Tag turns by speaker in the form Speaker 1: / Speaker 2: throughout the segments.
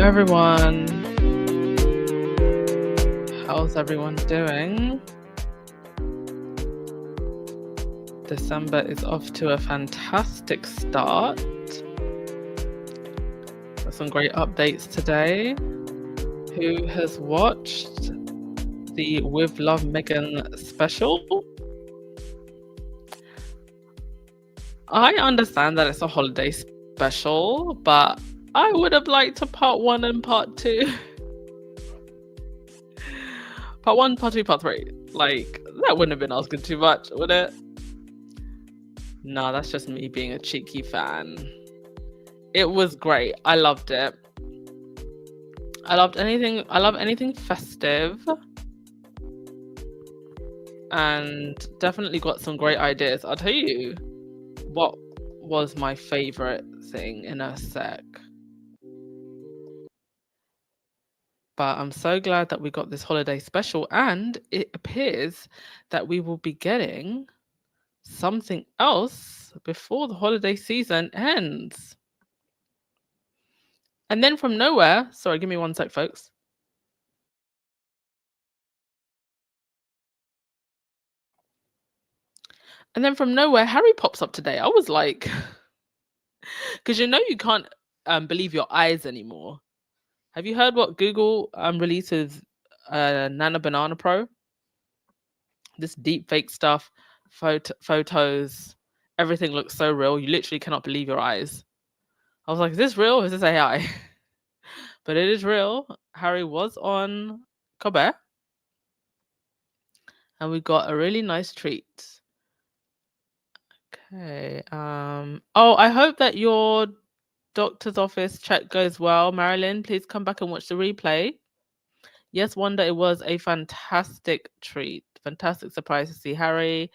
Speaker 1: everyone. How's everyone doing? December is off to a fantastic start. Got some great updates today. Who has watched the With Love Meghan special? I understand that it's a holiday special, but I would have liked a part 1 and part 2. Part 1, part 2, part 3. Like, that wouldn't have been asking too much, would it? No, that's just me being a cheeky fan. It was great. I loved it. I love anything festive. And definitely got some great ideas. I'll tell you what was my favorite thing in a sec. But I'm so glad that we got this holiday special, and it appears that we will be getting something else before the holiday season ends. And then from nowhere, sorry, give me one sec, folks. And then from nowhere, Harry pops up today. I was like, because you can't believe your eyes anymore. Have you heard what Google releases Nano Banana Pro? This deep fake stuff, photos, everything looks so real. You literally cannot believe your eyes. I was like, is this real or is this AI? But it is real. Harry was on Colbert. And we got a really nice treat. Okay. Oh, I hope that your doctor's office check goes well. Marilyn, please come back and watch the replay. Yes, Wanda, it was a fantastic treat. Fantastic surprise to see Harry.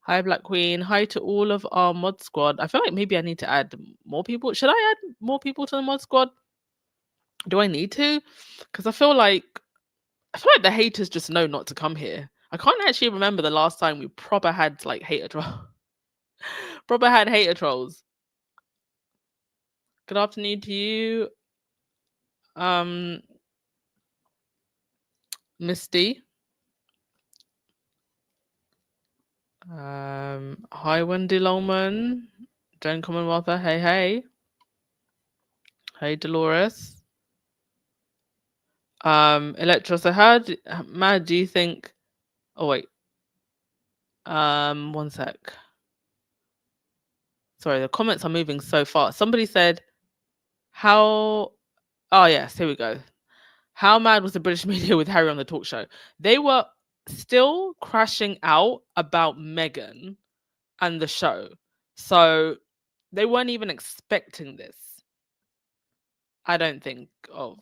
Speaker 1: Hi, Black Queen. Hi to all of our mod squad. I feel like maybe I need to add more people. Should I add more people to the mod squad? Do I need to? Because I feel like the haters just know not to come here. I can't actually remember the last time we proper had like hater trolls. Proper had hater trolls. Good afternoon to you. Misty. Hi Wendy Longman. Joan Commonwealth. Hey. Hey Dolores. Electra, so mad do you think? Oh wait. One sec. Sorry, the comments are moving so fast. Somebody said, oh yes, here we go. How mad was the British media with Harry on the talk show? They were still crashing out about Meghan and the show. So they weren't even expecting this. I don't think of.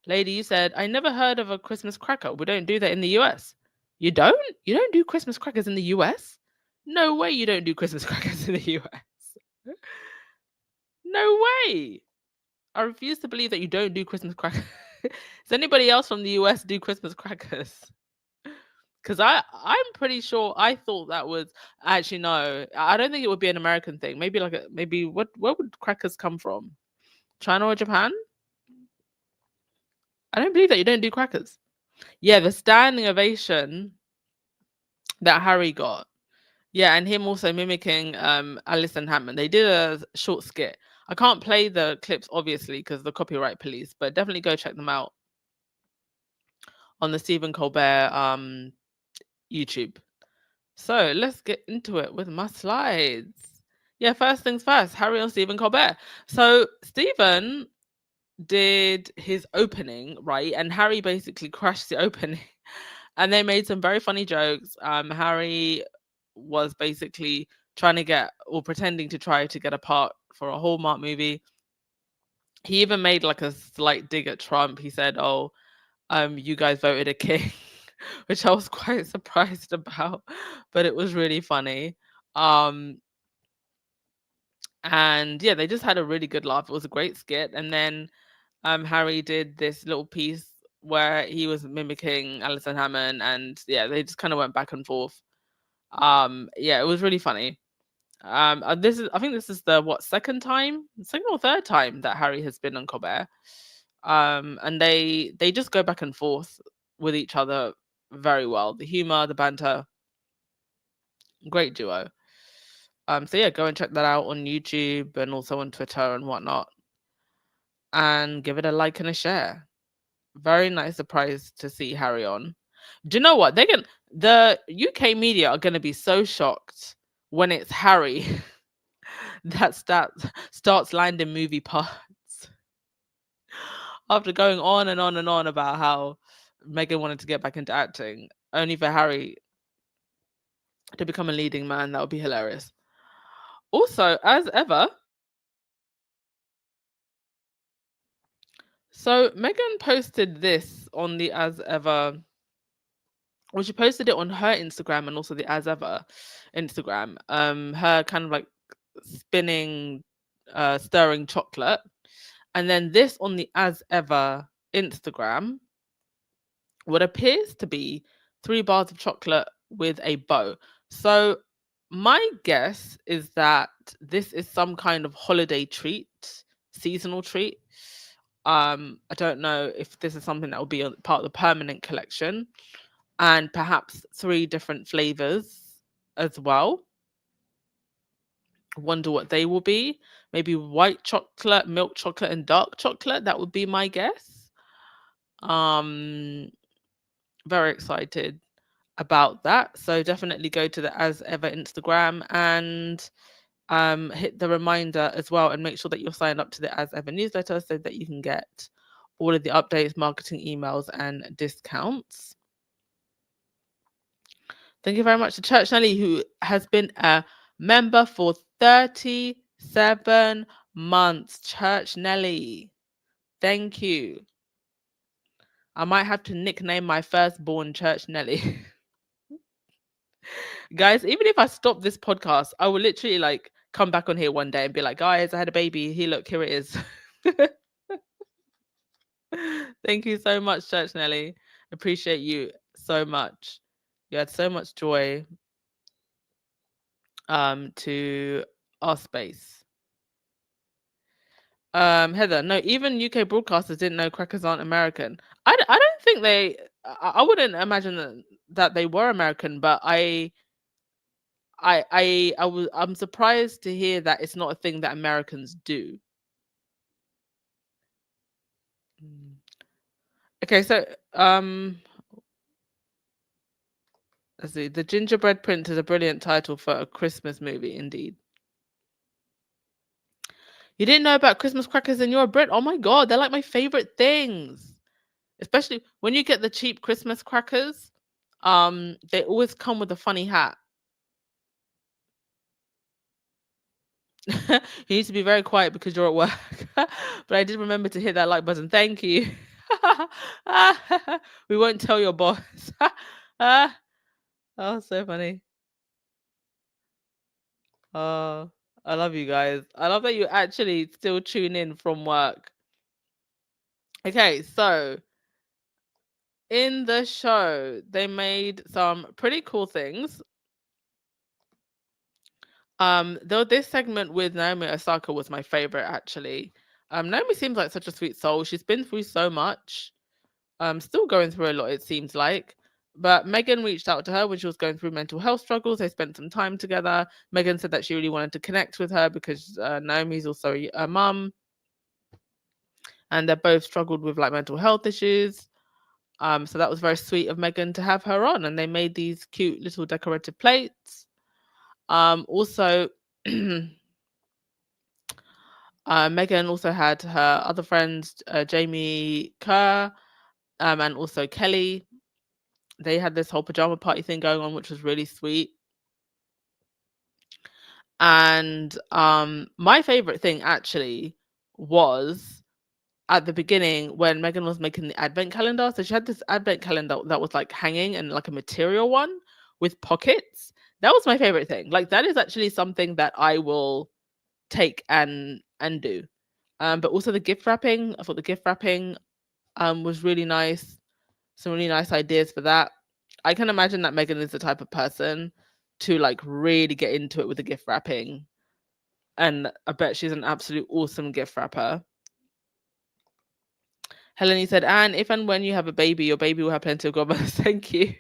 Speaker 1: Lady, you said, I never heard of a Christmas cracker. We don't do that in the US. You don't? You don't do Christmas crackers in the US? No way you don't do Christmas crackers in the US. No way. I refuse to believe that you don't do Christmas crackers. Does anybody else from the US do Christmas crackers? Because I'm pretty sure I thought that was actually no. I don't think it would be an American thing. Maybe where would crackers come from? China or Japan? I don't believe that you don't do crackers. Yeah, the standing ovation that Harry got. Yeah, and him also mimicking Alison Hammond. They did a short skit. I can't play the clips, obviously, because the copyright police, but definitely go check them out on the Stephen Colbert YouTube. So let's get into it with my slides. Yeah, first things first, Harry on Stephen Colbert. So Stephen did his opening, right? And Harry basically crashed the opening. And they made some very funny jokes. Harry was basically pretending to try to get a part for a Hallmark movie. He even made like a slight dig at Trump. He said, you guys voted a king, which I was quite surprised about, but it was really funny. And yeah, they just had a really good laugh. It was a great skit. And then Harry did this little piece where he was mimicking Alison Hammond, and yeah, they just kind of went back and forth. Yeah, it was really funny. I think this is the second or third time that Harry has been on Colbert. And they just go back and forth with each other very well. The humor, the banter, great duo. So yeah, go and check that out on YouTube and also on Twitter and whatnot, and give it a like and a share. Very nice surprise to see Harry on. Do you know what? The UK media are gonna be so shocked when it's Harry that starts landing movie parts after going on and on and on about how Meghan wanted to get back into acting, only for Harry to become a leading man. That would be hilarious. Also, as ever, so Meghan posted this on the As Ever. Well, she posted it on her Instagram and also the As Ever Instagram. Her kind of like spinning, stirring chocolate, and then this on the As Ever Instagram, what appears to be 3 bars of chocolate with a bow. So my guess is that this is some kind of holiday treat, seasonal treat. I don't know if this is something that will be a part of the permanent collection, and perhaps 3 different flavors as well. Wonder what they will be. Maybe white chocolate, milk chocolate, and dark chocolate. That would be my guess. Very excited about that. So definitely go to the As Ever Instagram and hit the reminder as well, and make sure that you're signed up to the As Ever newsletter so that you can get all of the updates, marketing emails, and discounts. Thank you very much to Church Nelly, who has been a member for 37 months. Church Nelly, thank you. I might have to nickname my firstborn Church Nelly. Guys, even if I stop this podcast, I will literally like come back on here one day and be like, guys, I had a baby. Here it is. Thank you so much, Church Nelly. Appreciate you so much. You had so much joy to our space. Heather, no, even UK broadcasters didn't know crackers aren't American. I don't think I wouldn't imagine that they were American, but I'm surprised to hear that it's not a thing that Americans do. Okay, so let's see. The Gingerbread Prince is a brilliant title for a Christmas movie, indeed. You didn't know about Christmas crackers and you're a Brit? Oh my god, they're like my favorite things. Especially when you get the cheap Christmas crackers. They always come with a funny hat. You need to be very quiet because you're at work. But I did remember to hit that like button. Thank you. We won't tell your boss. Oh, so funny. Oh, I love you guys. I love that you actually still tune in from work. Okay, so in the show, they made some pretty cool things. Though this segment with Naomi Osaka was my favorite, actually. Naomi seems like such a sweet soul. She's been through so much. Still going through a lot, it seems like. But Meghan reached out to her when she was going through mental health struggles. They spent some time together. Meghan said that she really wanted to connect with her because Naomi's also a mum, and they both struggled with like mental health issues. So that was very sweet of Meghan to have her on, and they made these cute little decorative plates. Also, Meghan also had her other friends, Jamie Kerr, and also Kelly. They had this whole pajama party thing going on, which was really sweet. And my favorite thing actually was at the beginning when Meghan was making the advent calendar. So she had this advent calendar that was like hanging and like a material one with pockets. That was my favorite thing. Like that is actually something that I will take and do. But also the gift wrapping. I thought the gift wrapping was really nice. Some really nice ideas for that. I can imagine that Meghan is the type of person to like really get into it with the gift wrapping. And I bet she's an absolute awesome gift wrapper. Helene said, "And if and when you have a baby, your baby will have plenty of godmothers." Thank you.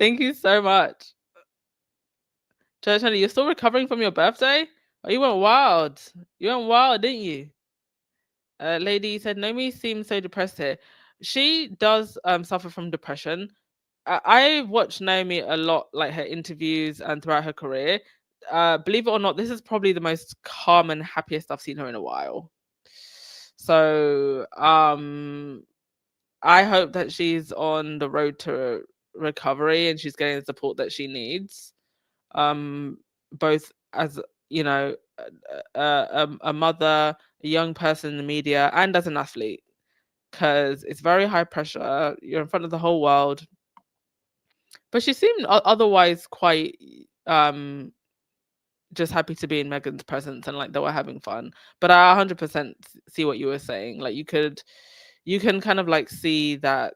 Speaker 1: Thank you so much. Church Honey, you're still recovering from your birthday? Oh, you went wild. You went wild, didn't you? Lady said, Nomi seems so depressed here. She does suffer from depression. I've watched Naomi a lot, like her interviews and throughout her career. Believe it or not, this is probably the most calm and happiest I've seen her in a while. So I hope that she's on the road to recovery and she's getting the support that she needs. Both as a mother, a young person in the media, and as an athlete, because it's very high pressure. You're in front of the whole world. But she seemed otherwise quite just happy to be in Meghan's presence and like they were having fun. But I 100% see what you were saying. Like you can kind of like see that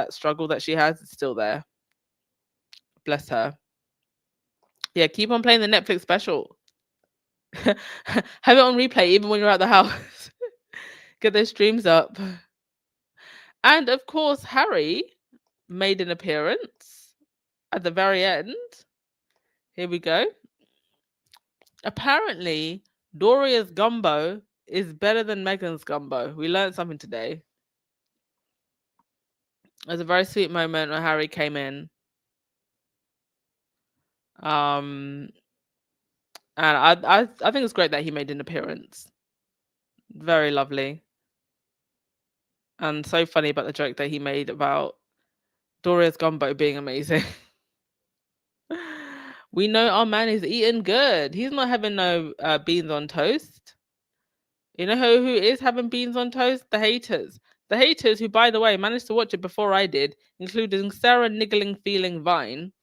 Speaker 1: struggle that she has is still there. Bless her. Yeah, keep on playing the Netflix special. Have it on replay even when you're at the house. Get those streams up. And of course, Harry made an appearance at the very end. Here we go. Apparently, Doria's gumbo is better than Meghan's gumbo. We learned something today. It was a very sweet moment when Harry came in. And I think it's great that he made an appearance. Very lovely. And so funny about the joke that he made about Doria's gumbo being amazing. We know our man is eating good. He's not having no beans on toast. You know who is having beans on toast? The haters. The haters who, by the way, managed to watch it before I did, including Sarah Niggling Feeling Vine,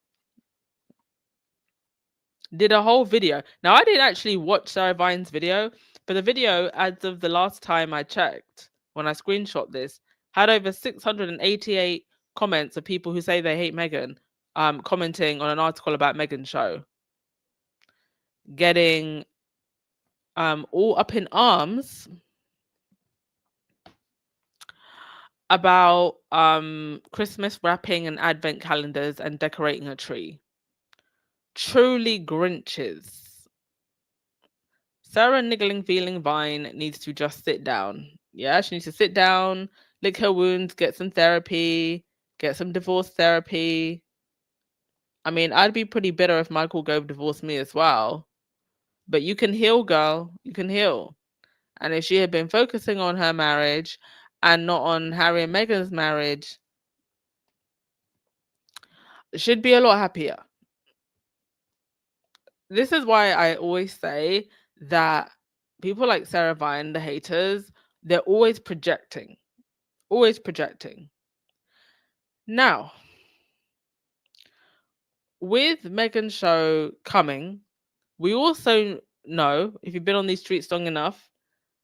Speaker 1: did a whole video. Now, I didn't actually watch Sarah Vine's video, but the video, as of the last time I checked, when I screenshot this, had over 688 comments of people who say they hate Meghan, commenting on an article about Meghan's show. Getting all up in arms about Christmas wrapping and advent calendars and decorating a tree. Truly Grinches. Sarah Niggling Feeling Vine needs to just sit down. Yeah, she needs to sit down, lick her wounds, get some therapy, get some divorce therapy. I mean, I'd be pretty bitter if Michael Gove divorced me as well. But you can heal, girl. You can heal. And if she had been focusing on her marriage and not on Harry and Meghan's marriage, she'd be a lot happier. This is why I always say that people like Sarah Vine, the haters, they're always projecting. Always projecting. Now, with Meghan's show coming, we also know, if you've been on these streets long enough,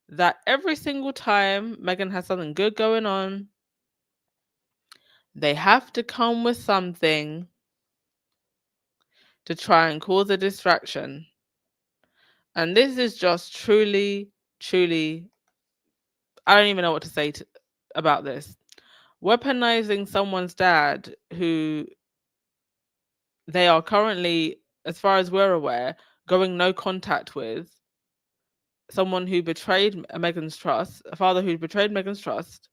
Speaker 1: that every single time Meghan has something good going on, they have to come with something to try and cause a distraction. And this is just truly, truly, I don't even know what to say about this. Weaponizing someone's dad who they are currently, as far as we're aware, going no contact with, someone who betrayed Meghan's trust, a father who betrayed Meghan's trust.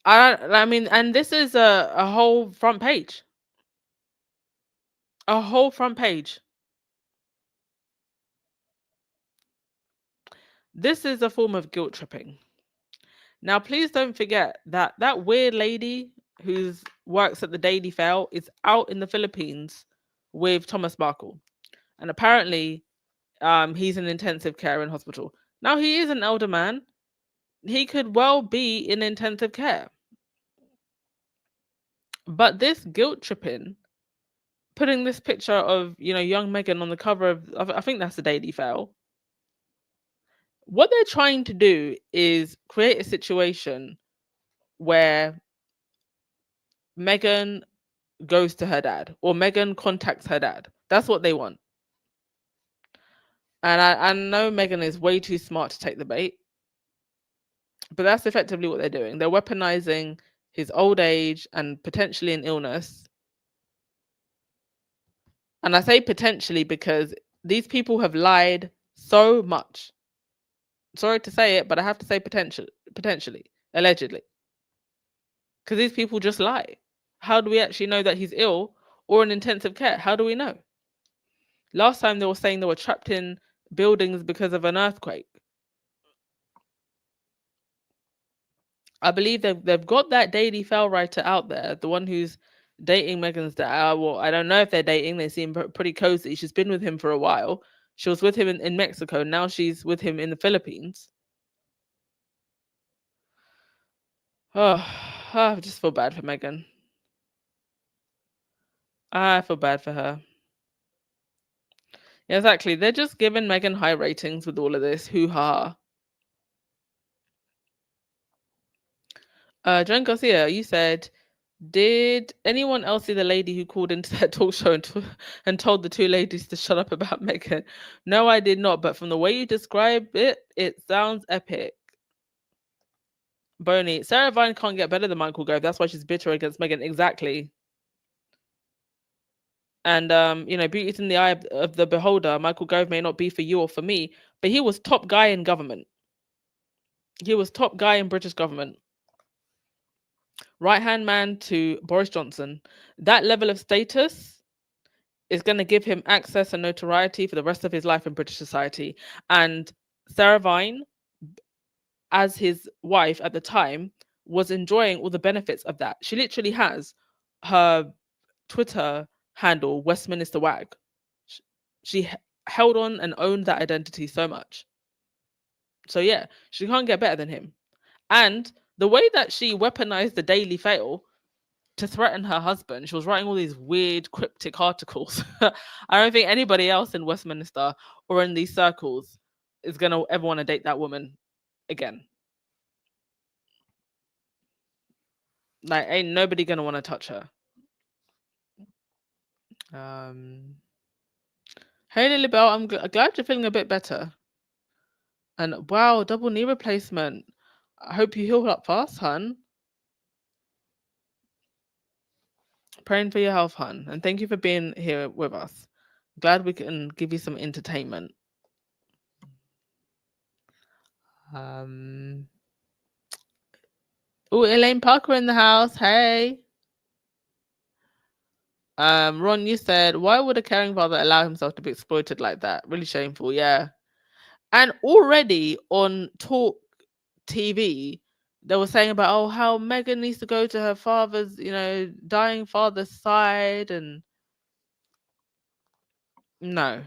Speaker 1: I mean, and this is a whole front page. A whole front page. This is a form of guilt tripping. Now, please don't forget that that weird lady who works at the Daily Fail is out in the Philippines with Thomas Markle. And apparently, he's in intensive care in hospital. Now, he is an elder man. He could well be in intensive care. But this guilt tripping, putting this picture of, young Meghan on the cover of I think that's the Daily Fail. What they're trying to do is create a situation where Meghan goes to her dad or Meghan contacts her dad. That's what they want. And I know Meghan is way too smart to take the bait. But that's effectively what they're doing. They're weaponizing his old age and potentially an illness. And I say potentially because these people have lied so much. Sorry to say it, but I have to say potentially, allegedly. Because these people just lie. How do we actually know that he's ill or in intensive care? How do we know? Last time they were saying they were trapped in buildings because of an earthquake. I believe they've got that Daily Fail writer out there, the one who's dating Meghan's dad. Well, I don't know if they're dating. They seem pretty cozy. She's been with him for a while. She was with him in Mexico. Now she's with him in the Philippines. Oh, I just feel bad for Meghan. I feel bad for her. Yeah, exactly. They're just giving Meghan high ratings with all of this hoo-ha. Joan Garcia, you said, did anyone else see the lady who called into that talk show and told the two ladies to shut up about Meghan? No, I did not. But from the way you describe it, it sounds epic. Boney, Sarah Vine can't get better than Michael Gove. That's why she's bitter against Meghan. Exactly. And beauty's in the eye of the beholder. Michael Gove may not be for you or for me, but he was top guy in government. He was top guy in British government. Right-hand man to Boris Johnson. That level of status is going to give him access and notoriety for the rest of his life in British society. And Sarah Vine, as his wife at the time, was enjoying all the benefits of that. She literally has her Twitter handle, Westminster Wag. She held on and owned that identity so much. So yeah, she can't get better than him. And the way that she weaponized the Daily Fail to threaten her husband, she was writing all these weird cryptic articles. I don't think anybody else in Westminster or in these circles is gonna ever want to date that woman again. Like, ain't nobody gonna want to touch her. Hey Lily Bell, I'm glad you're feeling a bit better. And wow, double knee replacement. I hope you heal up fast, hun. Praying for your health, hun. And thank you for being here with us. Glad we can give you some entertainment. Oh, Elaine Parker in the house. Hey. Ron, you said, why would a caring father allow himself to be exploited like that? Really shameful, yeah. And already on Talk TV, they were saying about, oh, how Meghan needs to go to her father's, dying father's side. And no,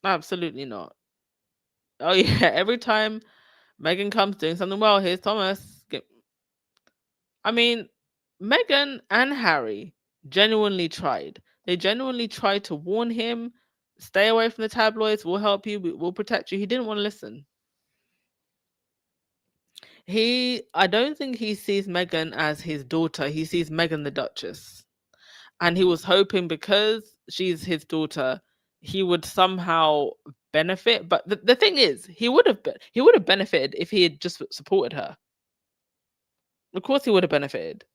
Speaker 1: absolutely not. Oh, yeah, every time Meghan comes doing something well, here's Thomas. I mean, Meghan and Harry genuinely tried. They genuinely tried to warn him, stay away from the tabloids, we'll help you, we'll protect you. He didn't want to listen. I don't think he sees Meghan as his daughter. He sees Meghan the Duchess. And he was hoping because she's his daughter, he would somehow benefit. But the thing is, he would have benefited if he had just supported her. Of course he would have benefited.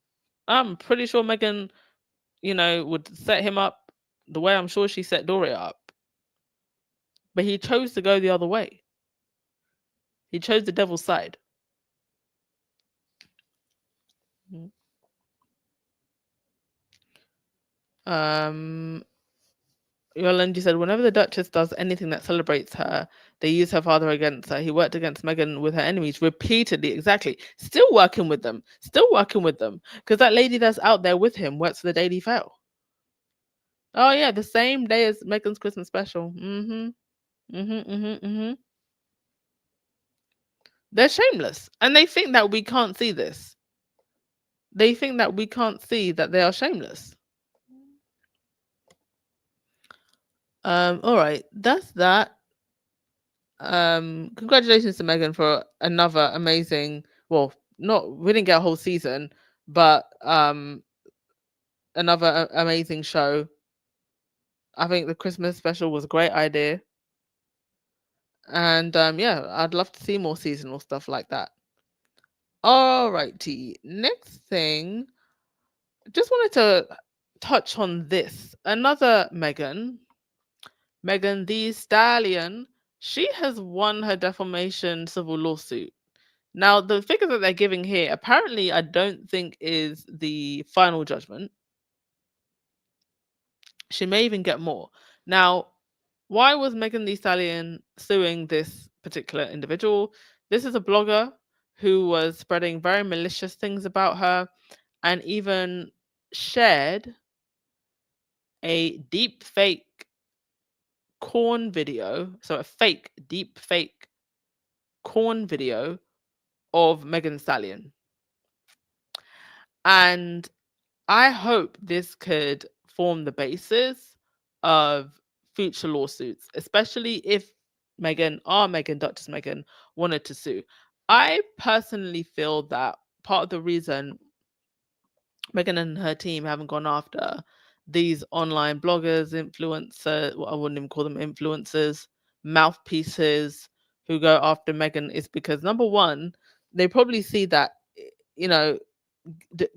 Speaker 1: I'm pretty sure Meghan, would set him up the way I'm sure she set Doria up. But he chose to go the other way. He chose the devil's side. Yolandi said, whenever the Duchess does anything that celebrates her, they use her father against her. He worked against Meghan with her enemies repeatedly. Exactly. Still working with them. Because that lady that's out there with him works for the Daily Fail. Oh, yeah. The same day as Meghan's Christmas special. They're shameless. And they think that we can't see this. They think that we can't see that they are shameless. All right. That's that. Congratulations to Meghan for another amazing, we didn't get a whole season, but another amazing show. I think the Christmas special was a great idea. And yeah, I'd love to see more seasonal stuff like that. Alrighty, next thing, just wanted to touch on this. Another Meghan the Stallion, she has won her defamation civil lawsuit. Now, the figure that they're giving here, apparently, I don't think is the final judgment. She may even get more. Now, why was Meghan the Stallion suing this particular individual? This is a blogger who was spreading very malicious things about her and even shared a deep fake corn video, so a fake, deep fake corn video of Megan Stallion. And I hope this could form the basis of future lawsuits, especially if Duchess Meghan, wanted to sue. I personally feel that part of the reason Meghan and her team haven't gone after these online bloggers, influencers, well, I wouldn't even call them influencers, mouthpieces who go after Meghan is because, number one, they probably see that, you know,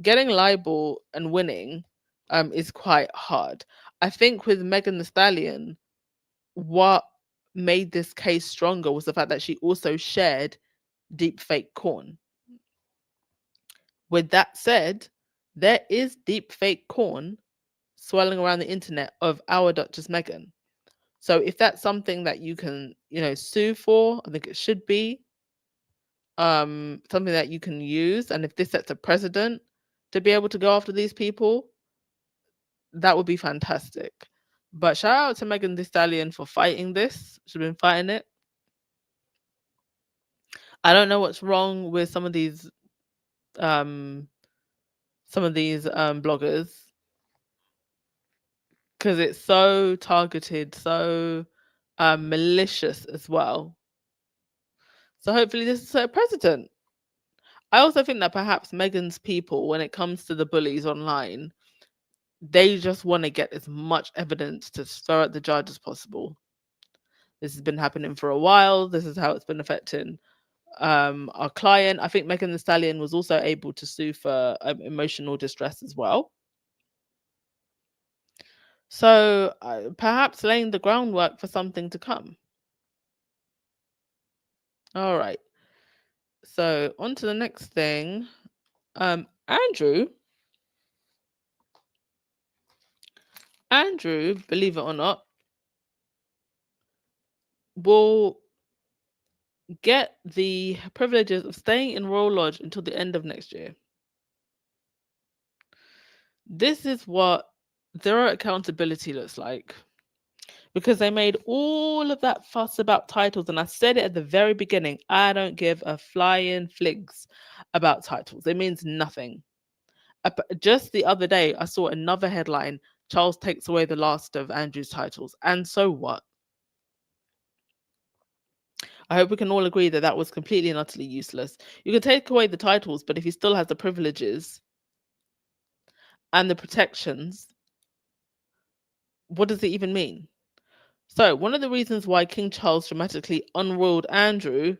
Speaker 1: getting libel and winning is quite hard. I think with Megan Thee Stallion, what made this case stronger was the fact that she also shared deep fake corn. With that said, there is deep fake corn swirling around the internet of our Duchess Meghan. So if that's something that you can, sue for, I think it should be something that you can use. And if this sets a precedent to be able to go after these people, that would be fantastic. But shout out to Megan Thee Stallion for fighting this. She's been fighting it. I don't know what's wrong with some of these bloggers, because it's so targeted, so malicious as well. So hopefully this is a precedent. I also think that perhaps Meghan's people, when it comes to the bullies online, they just want to get as much evidence to throw at the judge as possible. This has been happening for a while. This is how it's been affecting our client. I think Megan Thee Stallion was also able to sue for emotional distress as well. So perhaps laying the groundwork for something to come. All right. So on to the next thing. Andrew, believe it or not, will get the privileges of staying in Royal Lodge until the end of next year. This is what zero accountability looks like. Because they made all of that fuss about titles, and I said it at the very beginning, I don't give a flying fligs about titles. It means nothing. Just the other day, I saw another headline, Charles takes away the last of Andrew's titles. And so what? I hope we can all agree that that was completely and utterly useless. You can take away the titles, but if he still has the privileges and the protections, what does it even mean? So, one of the reasons why King Charles dramatically unrolled Andrew,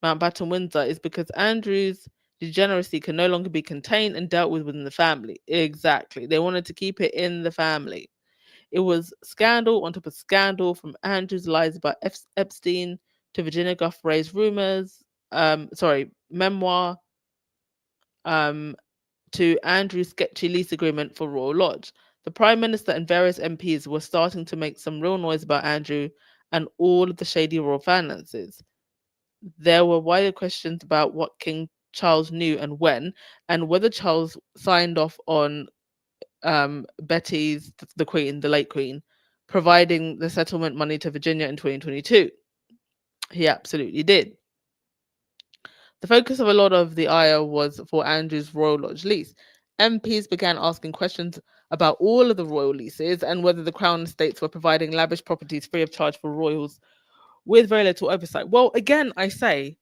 Speaker 1: Mountbatten Windsor, is because Andrew's degeneracy can no longer be contained and dealt with within the family. Exactly. They wanted to keep it in the family. It was scandal on top of scandal, from Andrew's lies about Epstein to Virginia Giuffre's memoir, to Andrew's sketchy lease agreement for Royal Lodge. The Prime Minister and various MPs were starting to make some real noise about Andrew and all of the shady royal finances. There were wider questions about what King Charles knew and when, and whether Charles signed off on Betty's, the Queen, the late Queen, providing the settlement money to Virginia in 2022. He absolutely did. The focus of a lot of the ire was for Andrew's Royal Lodge lease. MPs began asking questions about all of the royal leases and whether the Crown estates were providing lavish properties free of charge for royals with very little oversight. Well, again, I say,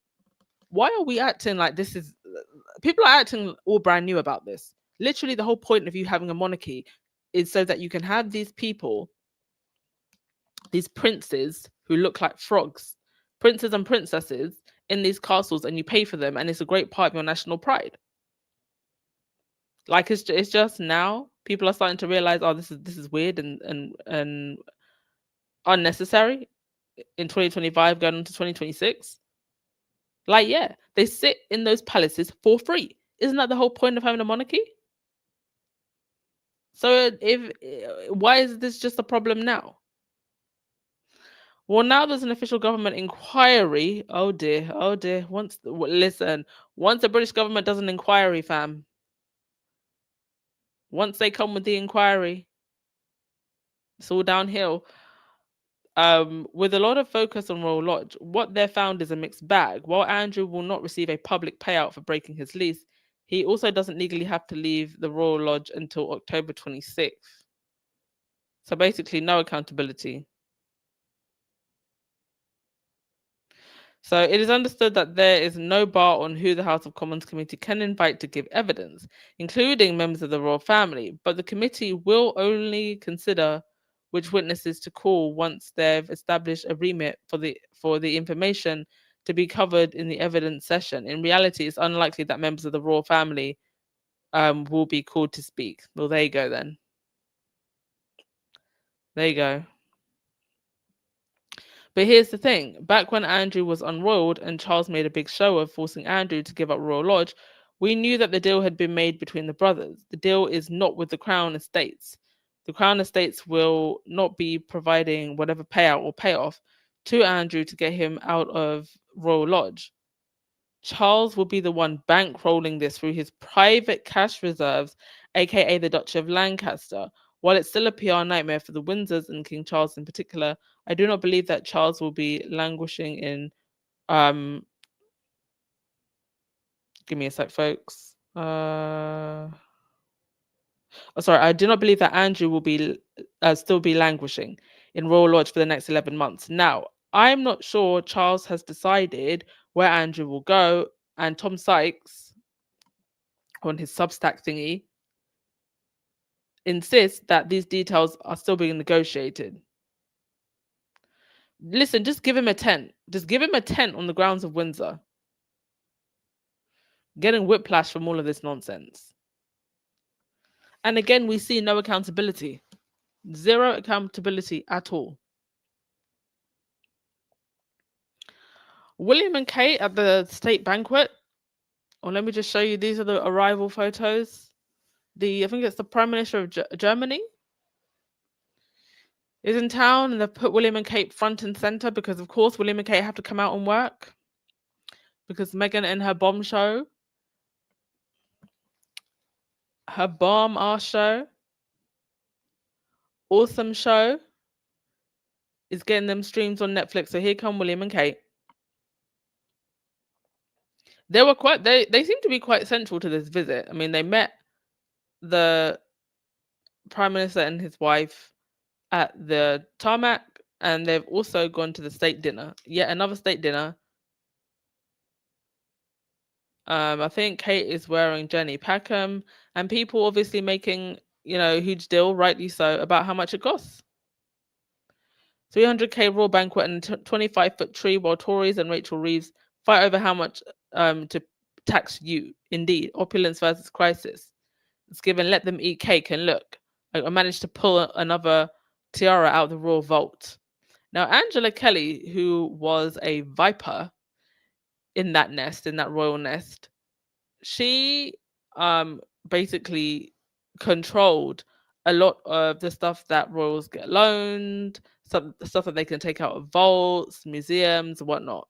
Speaker 1: why are we acting like this is... People are acting all brand new about this. Literally, the whole point of you having a monarchy is so that you can have these people, these princes who look like frogs, princes and princesses in these castles, and you pay for them, and it's a great part of your national pride. Like, it's just now people are starting to realize, oh, this is weird and unnecessary in 2025 going into 2026. Like, yeah, they sit in those palaces for free. Isn't that the whole point of having a monarchy? So why is this just a problem now? Well, now there's an official government inquiry. Oh dear, oh dear. Listen, once the British government does an inquiry, fam, once they come with the inquiry, it's all downhill. With a lot of focus on Royal Lodge, what they found is a mixed bag. While Andrew will not receive a public payout for breaking his lease, he also doesn't legally have to leave the Royal Lodge until October 26th. So basically, no accountability. So it is understood that there is no bar on who the House of Commons committee can invite to give evidence, including members of the royal family, but the committee will only consider which witnesses to call once they've established a remit for the information to be covered in the evidence session. In reality, it's unlikely that members of the royal family will be called to speak. Well, there you go then. There you go. But here's the thing. Back when Andrew was unroyaled and Charles made a big show of forcing Andrew to give up Royal Lodge, we knew that the deal had been made between the brothers. The deal is not with the Crown Estates. The Crown Estates will not be providing whatever payout or payoff to Andrew to get him out of Royal Lodge. Charles will be the one bankrolling this through his private cash reserves, aka the Duchy of Lancaster. While it's still a PR nightmare for the Windsors and King Charles in particular, I do not believe that Charles will be languishing in give me a sec, folks. I do not believe that Andrew will be still be languishing in Royal Lodge for the next 11 months. Now, I'm not sure Charles has decided where Andrew will go, and Tom Sykes on his Substack thingy insists that these details are still being negotiated. Listen, just give him a tent. Just give him a tent on the grounds of Windsor. Getting whiplash from all of this nonsense. And again, we see no accountability. Zero accountability at all. William and Kate at the state banquet. Or let me just show you. These are the arrival photos. I think it's the Prime Minister of Germany is in town, and they've put William and Kate front and center because, of course, William and Kate have to come out and work because Meghan and her bomb show, her bomb-ass show, awesome show, is getting them streams on Netflix. So here come William and Kate. They were they seem to be quite central to this visit. I mean, they met the Prime Minister and his wife at the tarmac, and they've also gone to the state dinner. Yet another state dinner. I think Kate is wearing Jenny Packham, and people obviously making, a huge deal, rightly so, about how much it costs. 300k royal banquet and 25-foot tree, while Tories and Rachel Reeves fight over how much to tax you. Indeed, opulence versus crisis. It's given, let them eat cake, and look, I managed to pull another tiara out of the royal vault. Now, Angela Kelly, who was a viper in that royal nest, she basically controlled a lot of the stuff that royals get loaned, the stuff that they can take out of vaults, museums, whatnot.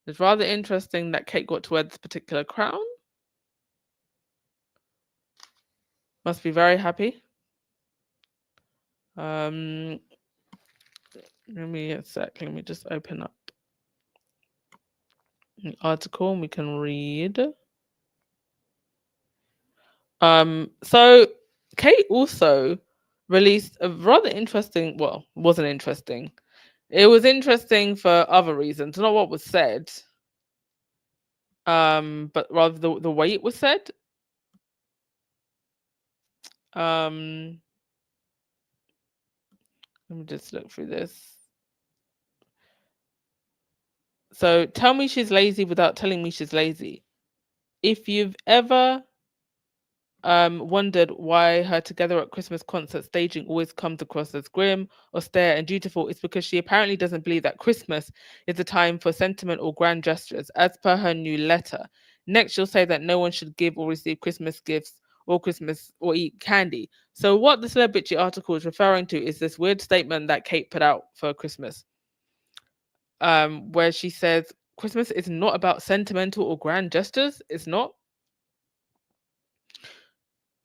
Speaker 1: It's rather interesting that Kate got to wear this particular crown. Must be very happy. Let me a sec. Let me just open up an article and we can read. So Kate also released a rather interesting, well, wasn't interesting. It was interesting for other reasons, not what was said, but rather the way it was said. Let me just look through this. So tell me she's lazy without telling me she's lazy. If you've ever wondered why her together at Christmas concert staging always comes across as grim, austere, and dutiful, it's because she apparently doesn't believe that Christmas is a time for sentiment or grand gestures, as per her new letter. Next, she'll say that no one should give or receive Christmas gifts or Christmas or eat candy. So, what the celebrity article is referring to is this weird statement that Kate put out for Christmas, where she says Christmas is not about sentimental or grand gestures. It's not.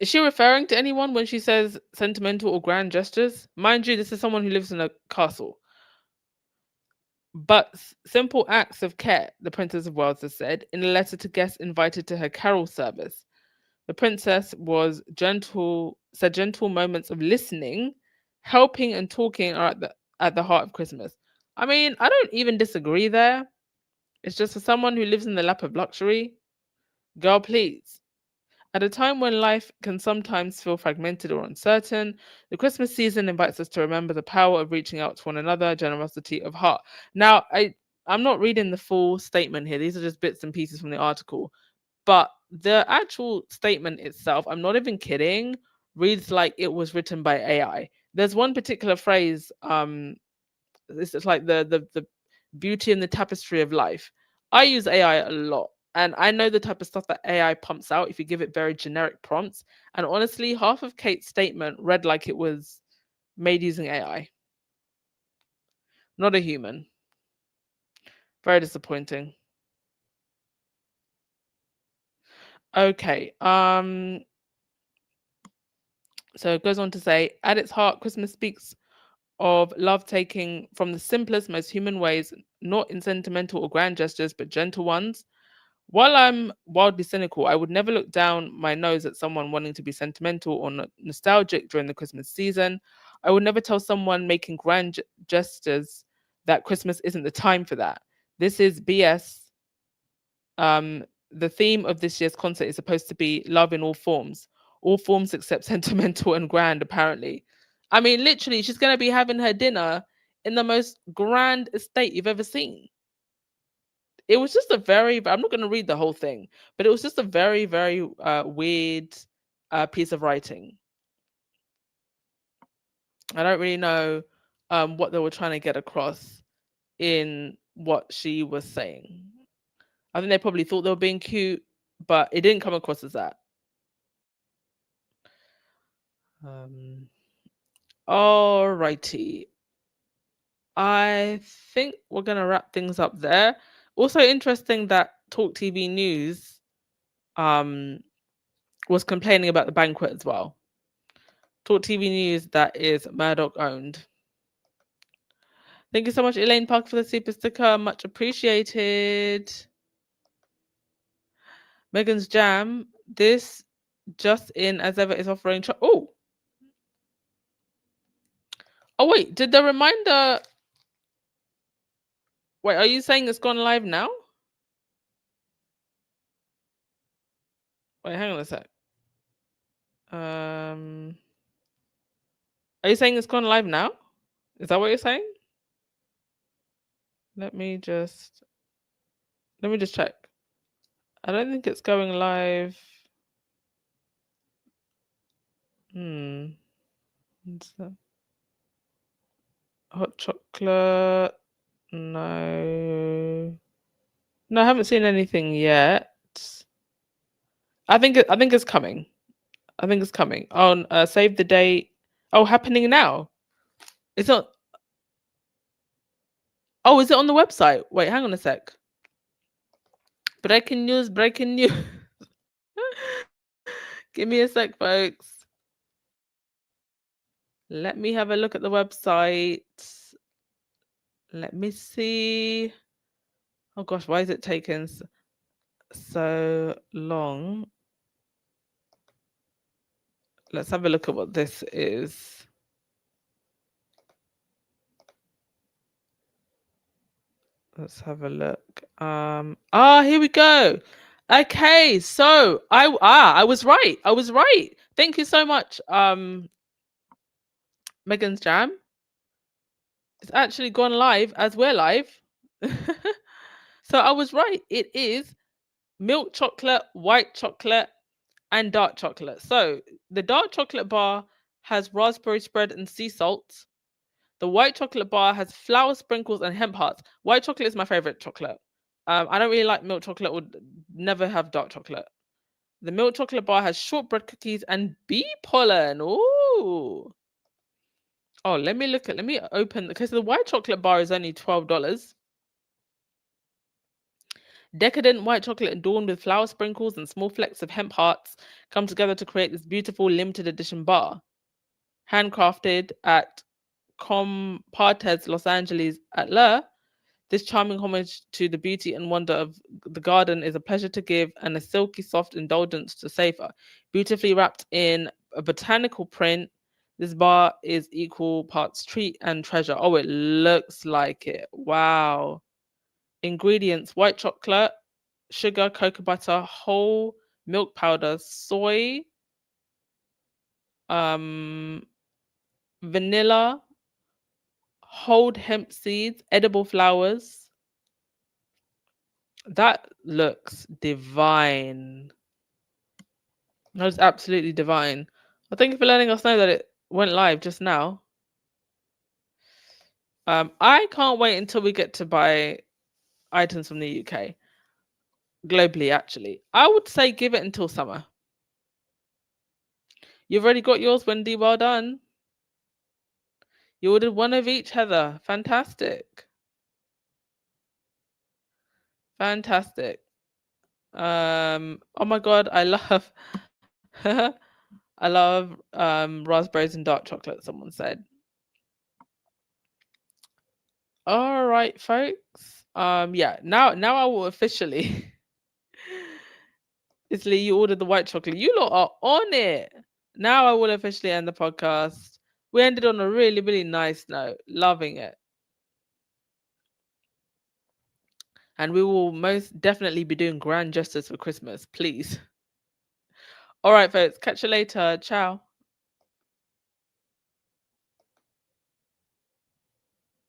Speaker 1: Is she referring to anyone when she says sentimental or grand gestures? Mind you, this is someone who lives in a castle. But simple acts of care, the Princess of Wales has said in a letter to guests invited to her carol service. The princess said gentle moments of listening, helping, and talking are at the heart of Christmas. I mean, I don't even disagree there. It's just for someone who lives in the lap of luxury. Girl, please. At a time when life can sometimes feel fragmented or uncertain, the Christmas season invites us to remember the power of reaching out to one another, generosity of heart. Now, I'm not reading the full statement here. These are just bits and pieces from the article. But the actual statement itself, I'm not even kidding, reads like it was written by AI. There's one particular phrase, this is like the beauty and the tapestry of life. I use AI a lot. And I know the type of stuff that AI pumps out if you give it very generic prompts. And honestly, half of Kate's statement read like it was made using AI, not a human. Very disappointing. Okay. So it goes on to say, at its heart, Christmas speaks of love taking from the simplest, most human ways, not in sentimental or grand gestures, but gentle ones. While I'm wildly cynical, I would never look down my nose at someone wanting to be sentimental or nostalgic during the Christmas season. I would never tell someone making grand gestures that Christmas isn't the time for that. This is BS. The theme of this year's concert is supposed to be love in all forms except sentimental and grand, apparently. I mean, literally, she's going to be having her dinner in the most grand estate you've ever seen. It was just a I'm not going to read the whole thing, but it was just a very, very weird piece of writing. I don't really know what they were trying to get across in what she was saying. I think they probably thought they were being cute, but it didn't come across as that. Alrighty. I think we're going to wrap things up there. Also interesting that Talk TV News was complaining about the banquet as well. Talk TV News that is Murdoch owned. Thank you so much, Elaine Park, for the super sticker. Much appreciated. Meghan's Jam. This just in as ever is offering. Oh, wait. Did the reminder? Wait, are you saying it's gone live now? Wait, hang on a sec. Are you saying it's gone live now? Is that what you're saying? Let me just check. I don't think it's going live. What's that? Hot chocolate. No, I haven't seen anything yet. I think it's coming. I think it's coming on save the date. Oh, happening now. It's not. Oh, is it on the website? Wait, hang on a sec. Breaking news. Give me a sec, folks. Let me have a look at the website. Let me see. Oh gosh, why is it taking so long? Let's have a look at what this is. Let's have a look. Here we go. Okay, so I was right. Thank you so much. Meghan's Jam. It's actually gone live as we're live. So I was right. It is milk chocolate, white chocolate, and dark chocolate. So the dark chocolate bar has raspberry spread and sea salt. The white chocolate bar has flour sprinkles and hemp hearts. White chocolate is my favorite chocolate. I don't really like milk chocolate. Would never have dark chocolate. The milk chocolate bar has shortbread cookies and bee pollen. Ooh. Oh, let me open, because the white chocolate bar is only $12. Decadent white chocolate adorned with flour sprinkles and small flecks of hemp hearts come together to create this beautiful limited edition bar. Handcrafted at Compartes Los Angeles at Le, this charming homage to the beauty and wonder of the garden is a pleasure to give and a silky soft indulgence to savor. Beautifully wrapped in a botanical print, this bar is equal parts treat and treasure. Oh, it looks like it. Wow. Ingredients: white chocolate, sugar, cocoa butter, whole milk powder, soy, vanilla, whole hemp seeds, edible flowers. That looks divine. That is absolutely divine. Well, thank you for letting us know that it went live just now. I can't wait until we get to buy items from the UK. Globally, actually. I would say give it until summer. You've already got yours, Wendy. Well done. You ordered one of each, Heather. Fantastic. Fantastic. Oh my god, I love I love raspberries and dark chocolate, someone said. All right, folks. Yeah, now I will officially Isley, you ordered the white chocolate. You lot are on it. Now I will officially end the podcast. We ended on a really, really nice note. Loving it. And we will most definitely be doing grand gestures for Christmas, please. All right, folks. Catch you later. Ciao.